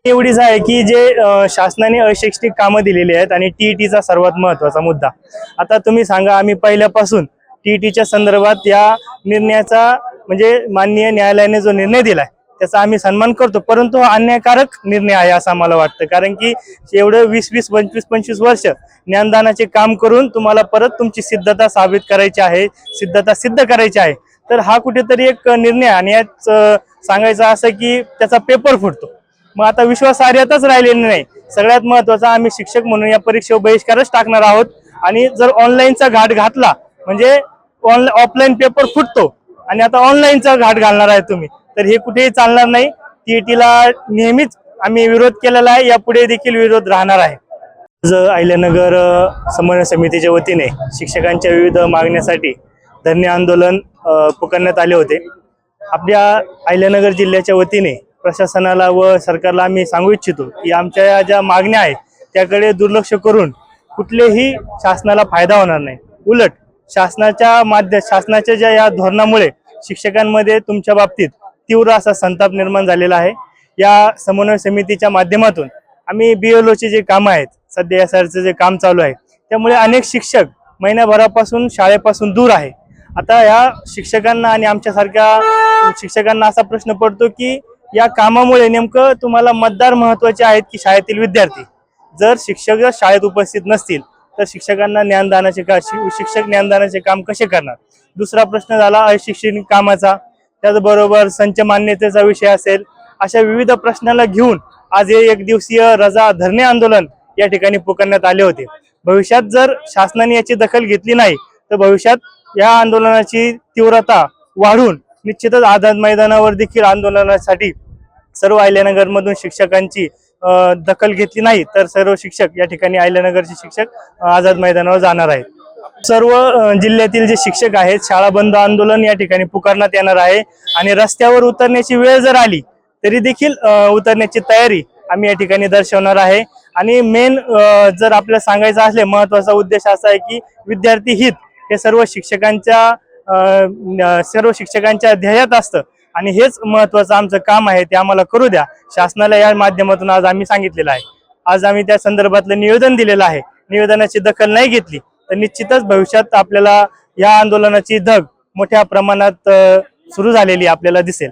एवढीच आहे की जे शासनाने अशैक्षणिक कामं दिलेली आहेत आणि टीईटीचा सर्वात महत्त्वाचा मुद्दा. आता तुम्ही सांगा, आम्ही पहिल्यापासून टीईटीच्या संदर्भात या निर्णयाचा म्हणजे माननीय न्यायालयाने जो निर्णय दिलाय त्याचा आम्ही सन्मान करतो, परंतु हा अन्यायकारक निर्णय आहे असं आम्हाला वाटतं. कारण की एवढं 20-20, 25-25 वर्ष ज्ञानदानाचे काम करून तुम्हाला परत तुमची सिद्धता साबित करायची आहे, सिद्धता सिद्ध करायची आहे, तर हा कुठेतरी एक निर्णय आणि याच सांगायचं असं की त्याचा पेपर फुटतो. मग आता विश्वासार्हताच राहिलेली नाही. सगळ्यात महत्त्वाचा, आम्ही शिक्षक म्हणून या परीक्षेवर बहिष्कारच टाकणार आहोत. आणि जर ऑनलाईनचा घाट घातला म्हणजे ऑफलाईन पेपर फुटतो आणि आता ऑनलाईनचा घाट घालणार आहे तुम्ही, तर हे कुठेही चालणार नाही. टीईटीला नेहमीच आम्ही विरोध केलेला आहे, यापुढे देखील विरोध राहणार आहे. आज अहिल्यानगर समन्वय समितीच्या वतीने शिक्षकांच्या विविध मागण्यासाठी धरणे आंदोलन पुकारण्यात आले होते. आपल्या अहिल्यानगर जिल्ह्याच्या वतीने प्रशासनाला व सरकारला आम्ही सांगू इच्छितो की आमच्या ज्या मागण्या आहेत त्याकडे दुर्लक्ष करून कुठलेही शासनाला फायदा होणार नाही. उलट शासनाच्या ज्या या धोरणामुळे शिक्षकांमध्ये तुमच्या बाबतीत तीव्र असा संताप निर्माण झालेला आहे. या समन्वय समितीच्या माध्यमातून आम्ही BLOचे जे काम आहेत, सध्या SRचं जे काम चालू आहे, त्यामुळे अनेक शिक्षक महिन्याभरापासून शाळेपासून दूर आहे. आता या शिक्षकांना आणि आमच्यासारख्या शिक्षकांना असा प्रश्न पडतो की या कामामुळे नेमकं तुम्हाला मतदार महत्त्वाचे आहेत की शाळेतील विद्यार्थी? जर शिक्षक शाळेत उपस्थित नसतील तर शिक्षकांना शिक्षक ज्ञानदानाचे काम कसे करणार? दुसरा प्रश्न झाला अशैक्षणिक कामाचा, त्याचबरोबर संच मान्यतेचा विषय असेल. अशा विविध प्रश्नाला घेऊन आज हे एक दिवसीय रजा धरणे आंदोलन या ठिकाणी पुकारण्यात आले होते. भविष्यात जर शासनाने याची दखल घेतली नाही तर भविष्यात या आंदोलनाची तीव्रता वाढून निश्चितच आझाद मैदानावर देखील आंदोलनासाठी सर्व अहिल्यानगरमधून शिक्षकांची दखल घेतली नाही तर सर्व शिक्षक या ठिकाणी अहिल्यानगरचे शिक्षक आझाद मैदानावर जाणार आहेत. सर्व जिल्ह्यातील जे शिक्षक आहेत शाळा बंद आंदोलन या ठिकाणी पुकारण्यात येणार आहे आणि रस्त्यावर उतरण्याची वेळ जर आली तरी देखील उतरण्याची तयारी आम्ही या ठिकाणी दर्शवणार आहे. आणि मेन जर आपल्याला सांगायचं असले महत्त्वाचा उद्देश असा आहे की विद्यार्थी हित हे सर्व शिक्षकांच्या ध्येयात असतं आणि हेच महत्त्वाचं आमचं काम आहे, ते आम्हाला करू द्या. शासनाला या माध्यमातून आज आम्ही सांगितलेलं आहे. आज आम्ही त्या संदर्भातलं निवेदन दिलेलं आहे. निवेदनाची दखल नाही घेतली तर निश्चितच भविष्यात आपल्याला या आंदोलनाची धग मोठ्या प्रमाणात सुरू झालेली आपल्याला दिसेल.